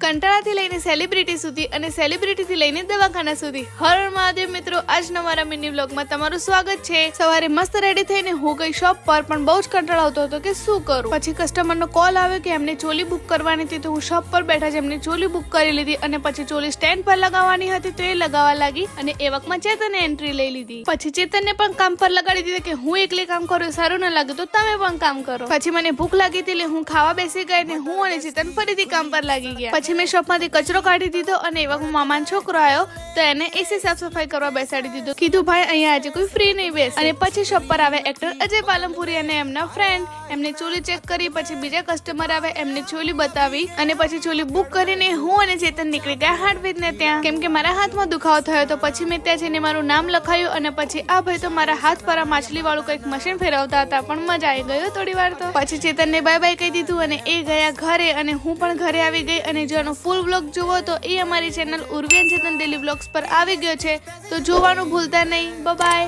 કંટાળાથી લઈને સેલિબ્રિટી સુધી અને સેલિબ્રિટીથી લઈને દવાખાના સુધી. હર મહાદેવ મિત્રો, આજના મારા મિની વ્લોગમાં તમારું સ્વાગત છે. સવારે મસ્ત રેડી થઈને હું ગઈ શોપ પર, પણ બહુ જ કંટાળો આવતો હતો કે શું કરું. પછી કસ્ટમરનો કોલ આવ્યો કે એમને ચોલી બુક કરવાની હતી, તો હું શોપ પર બેઠા જ એમની ચોલી બુક કરી લીધી અને પછી ચોલી સ્ટેન્ડ પર લગાવવાની હતી તો એ લગાવવા લાગી અને એ વખતમાં ચેતને એન્ટ્રી લઈ લીધી. પછી ચેતનને પણ કામ પર લગાડી દીધા કે હું એકલી કામ કરું સારું ન લાગે તો તમે પણ કામ કરો. પછી મને ભૂખ લાગી હતી એટલે હું ખાવા બેસી ગઈ ને હું અને ચેતન ફરીથી કામ પર લાગી ગયા. પછી મેં શોપમાંથી કચરો કાઢી દીધો અને એવા મામાનો છોકરો આવ્યો તો એને એસી સાફ સફાઈ કરવા બેસાડી દીધો. કીધું ભાઈ અહીંયા આજે કોઈ ફ્રી નહીં બેસે. અને પછી શોપ પર આવે એક્ટર અજય પાલનપુરી અને એમના ફ્રેન્ડ. એમને ચોલી ચેક કરી, પછી બીજા કસ્ટમર આવે એમને ચોલી બતાવી અને પછી ચોલી બુક કરીને હું અને ચેતન નીકળી ગયા હાર્ડવેર ને ત્યાં, કેમ કે મારા હાથમાં દુખાવો થયો તો પછી મેં ત્યાં જઈને મારું નામ લખાયું અને પછી આ ભાઈ તો મારા હાથ પર માછલી વાળું કંઈક મશીન ફેરવતા હતા, પણ મજા આવી ગયો થોડી વાર. તો પછી ચેતનને બાય બાય કહી દીધું અને એ ગયા ઘરે અને હું પણ ઘરે આવી ગઈ. અને જો આનો ફૂલ વ્લોગ જુઓ તો એ અમારી channel Urvi and Chetan daily vlogs પર આવી ગયો છે, તો જોવાનું ભૂલતા નહીં. બાય.